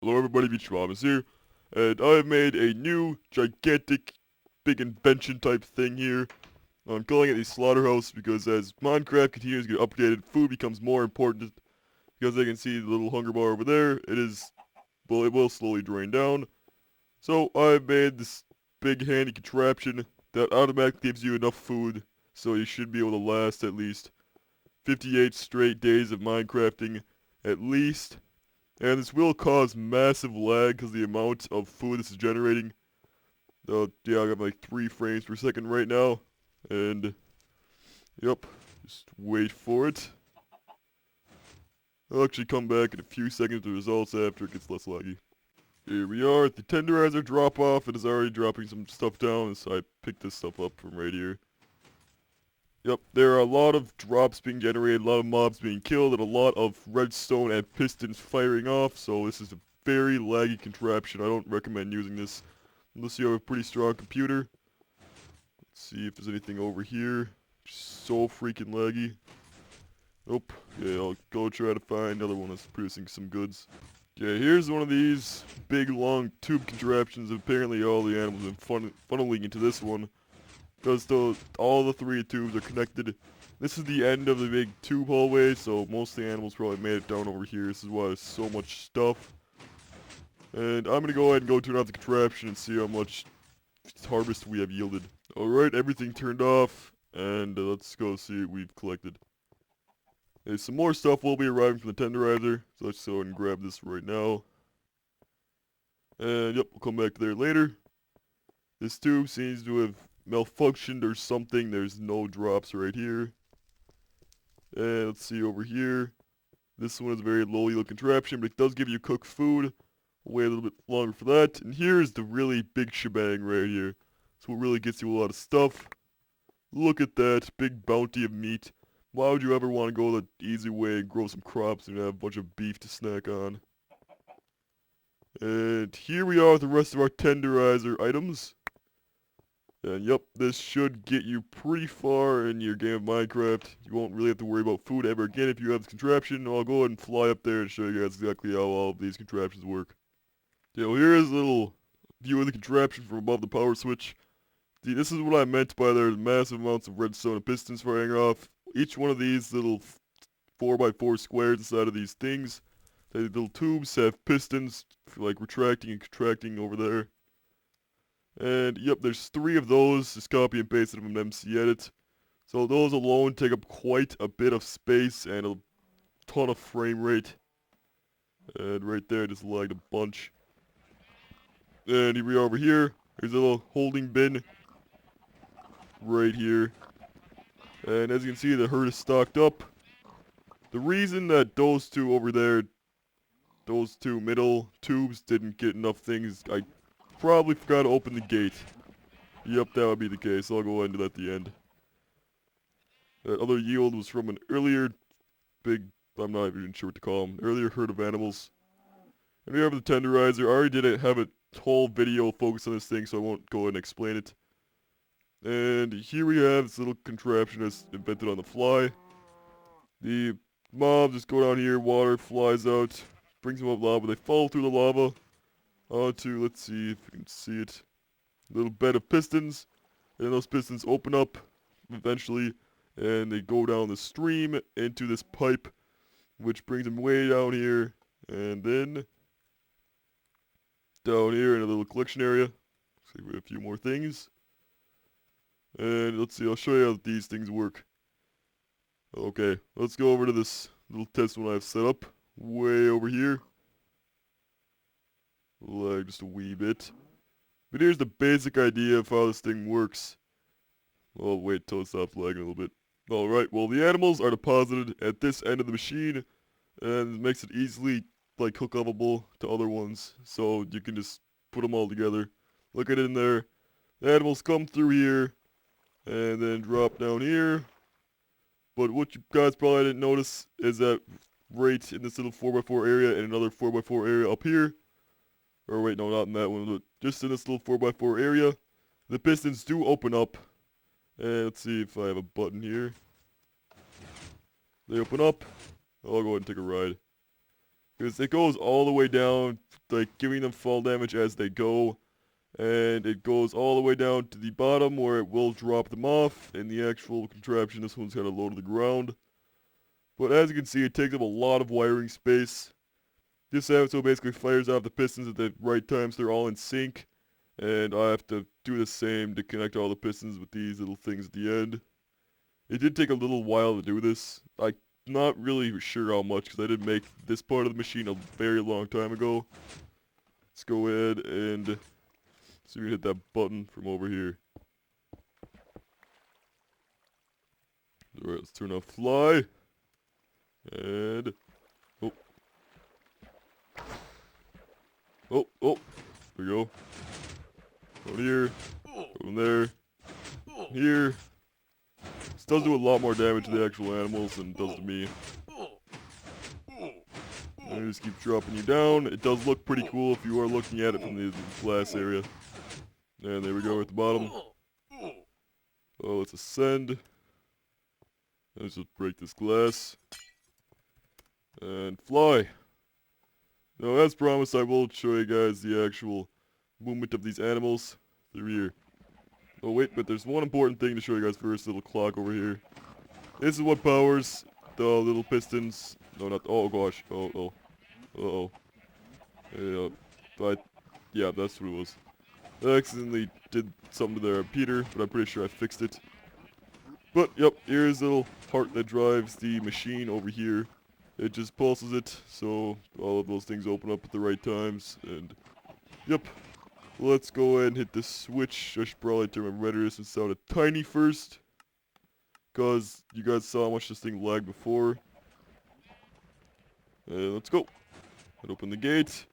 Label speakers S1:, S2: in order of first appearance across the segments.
S1: Hello everybody, Beach Mom here, and I have made a new, gigantic, big invention type thing here. I'm calling it a Slaughterhouse because as Minecraft continues to get updated, food becomes more important. Because I can see the little hunger bar over there, it will slowly drain down. So I've made this big handy contraption that automatically gives you enough food, so you should be able to last at least 58 straight days of Minecrafting, at least. And this will cause massive lag because the amount of food this is generating. Yeah, I got like 3 frames per second right now. And, yep, just wait for it. I'll actually come back in a few seconds with the results after it gets less laggy. Here we are at the tenderizer drop off. It is already dropping some stuff down, so I picked this stuff up from right here. Yep, there are a lot of drops being generated, a lot of mobs being killed, and a lot of redstone and pistons firing off, so this is a very laggy contraption. I don't recommend using this unless you have a pretty strong computer. Let's see if there's anything over here. Just so freaking laggy. Nope. Yeah, I'll go try to find another one that's producing some goods. Yeah, here's one of these big long tube contraptions. Apparently all the animals have been funneling into this one. Because all the 3 tubes are connected. This is the end of the big tube hallway, so most of the animals probably made it down over here. This is why there's so much stuff. And I'm going to go ahead and go turn off the contraption and see how much harvest we have yielded. Alright, everything turned off, and let's go see what we've collected. Okay, some more stuff will be arriving from the tenderizer, so let's go ahead and grab this right now. And yep, we'll come back to there later. This tube seems to have malfunctioned or something. There's no drops right here. And let's see over here. This one is a very low yield contraption, but it does give you cooked food. We'll wait a little bit longer for that. And here's the really big shebang right here. It's what really gets you a lot of stuff. Look at that big bounty of meat. Why would you ever want to go the easy way and grow some crops and have a bunch of beef to snack on? And here we are with the rest of our tenderizer items. And yep, this should get you pretty far in your game of Minecraft. You won't really have to worry about food ever again if you have this contraption. I'll go ahead and fly up there and show you guys exactly how all of these contraptions work. Yeah, well, here's a little view of the contraption from above the power switch. See, this is what I meant by there's massive amounts of redstone and pistons firing off. Each one of these little 4x4 squares inside of these things, the little tubes have pistons for like retracting and contracting over there. And yep, there's 3 of those, just copy and pasted from MC Edit. So those alone take up quite a bit of space and a ton of frame rate. And right there, just lagged a bunch. And here we are over here. There's a little holding bin right here. And as you can see, the herd is stocked up. The reason that those 2 over there, those 2 middle tubes didn't get enough things, I probably forgot to open the gate. Yep, that would be the case. I'll go ahead and do that at the end. That other yield was from an earlier big, I'm not even sure what to call them, earlier herd of animals. And we have the tenderizer. I already did have a whole video focused on this thing, so I won't go ahead and explain it. And here we have this little contraption that's invented on the fly. The mobs just go down here, water flies out, brings them up lava. They fall through the lava onto, let's see if you can see it, a little bed of pistons. And those pistons open up eventually, and they go down the stream into this pipe, which brings them way down here, and then down here in a little collection area. See, we have a few more things. And let's see, I'll show you how these things work. Okay, let's go over to this little test one I've set up way over here. Lag just a wee bit. But here's the basic idea of how this thing works. I'll wait till it stops lagging a little bit. Alright, well the animals are deposited at this end of the machine, and it makes it easily like hook upable to other ones. So you can just put them all together. Look at it in there. The animals come through here, and then drop down here. But what you guys probably didn't notice is that right in this little 4x4 area and another 4x4 area up here, or wait, no, not in that one, but just in this little 4x4 area, the pistons do open up. And let's see if I have a button here. They open up. I'll go ahead and take a ride. Because it goes all the way down, like giving them fall damage as they go. And it goes all the way down to the bottom where it will drop them off. In the actual contraption, this one's kind of low to the ground. But as you can see, it takes up a lot of wiring space. This so basically fires out the pistons at the right times. They're all in sync. And I have to do the same to connect all the pistons with these little things at the end. It did take a little while to do this. I'm not really sure how much because I did make this part of the machine a very long time ago. Let's go ahead and see if we can hit that button from over here. Alright, let's turn off fly. And oh. Oh, there we go. Go here. Go in there. Here. This does do a lot more damage to the actual animals than it does to me. And just keep dropping you down. It does look pretty cool if you are looking at it from the glass area. And there we go at the bottom. Oh, let's ascend. Let's just break this glass. And fly. Now, as promised, I will show you guys the actual movement of these animals through here. Oh, wait, but there's one important thing to show you guys first. Little clock over here. This is what powers the little pistons. No, not. Oh, gosh. Oh. Uh-oh. Yeah, but, yeah, that's what it was. I accidentally did something to their repeater, but I'm pretty sure I fixed it. But, yep, here's the little part that drives the machine over here. It just pulses it, so all of those things open up at the right times, and, yep. Let's go ahead and hit the switch. I should probably turn my render distance down a tiny first, because you guys saw how much this thing lagged before. And let's go. And open the gate.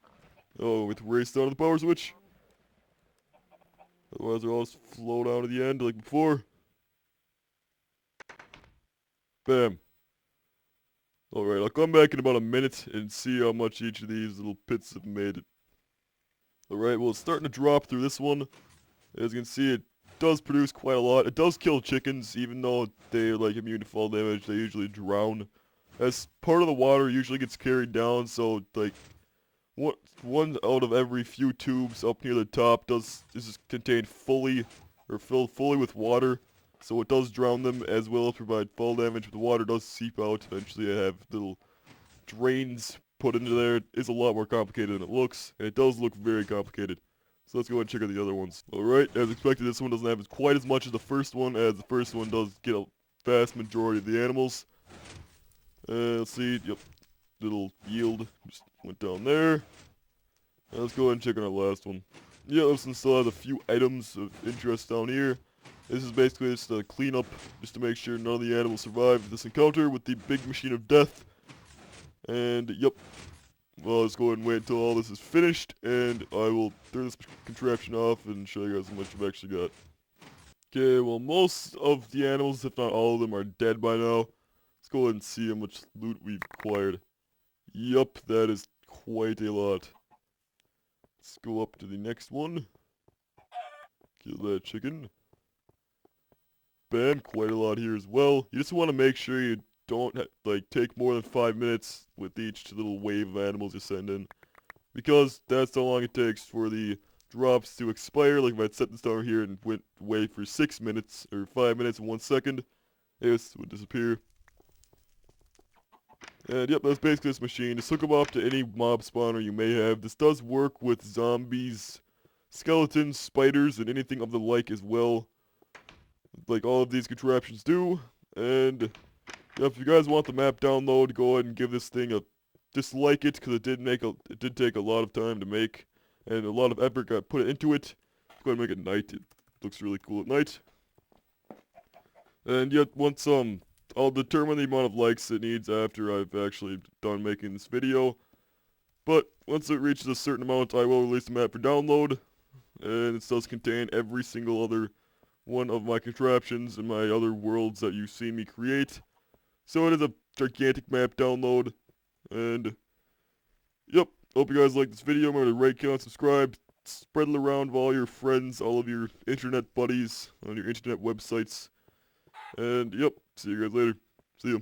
S1: Oh, we have to race down to the power switch. Otherwise, they'll all just flow down to the end like before. Bam. Alright, I'll come back in about a minute and see how much each of these little pits have made it. Alright, well, it's starting to drop through this one. As you can see, it does produce quite a lot. It does kill chickens, even though they're like immune to fall damage. They usually drown. As part of the water usually gets carried down, so like one out of every few tubes up near the top is contained fully or filled fully with water. So it does drown them as well as provide fall damage, but the water does seep out. Eventually I have little drains put into there. It is a lot more complicated than it looks, and it does look very complicated. So let's go ahead and check out the other ones. Alright, as expected, this one doesn't have quite as much as the first one, as the first one does get a vast majority of the animals. Let's see, yep, little yield just went down there. Let's go ahead and check on our last one. Yeah, this one still has a few items of interest down here. This is basically just a cleanup, just to make sure none of the animals survive this encounter with the big machine of death. And, yep. Well, let's go ahead and wait until all this is finished, and I will turn this contraption off and show you guys how much I've actually got. Okay, well, most of the animals, if not all of them, are dead by now. Let's go ahead and see how much loot we've acquired. Yup, that is quite a lot. Let's go up to the next one. Kill that chicken. Bam, quite a lot here as well. You just want to make sure you don't take more than 5 minutes with each little wave of animals you send in, because that's how long it takes for the drops to expire. Like if I'd set this down here and went away for 6 minutes or 5 minutes and 1 second, it would disappear. And yep, that's basically this machine. Just hook them up to any mob spawner you may have. This does work with zombies, skeletons, spiders, and anything of the like as well, like all of these contraptions do. And if you guys want the map download, go ahead and give this thing a dislike it, because it did take a lot of time to make, and a lot of effort got put into it. Go ahead and make it night. It looks really cool at night. And yet, once I'll determine the amount of likes it needs after I've actually done making this video. But once it reaches a certain amount, I will release the map for download, and it does contain every single other one of my contraptions and my other worlds that you've seen me create. So it is a gigantic map download, and yep, hope you guys like this video. Remember to rate, comment, subscribe, spread it around with all your friends, all of your internet buddies on your internet websites, and yep, see you guys later. See ya.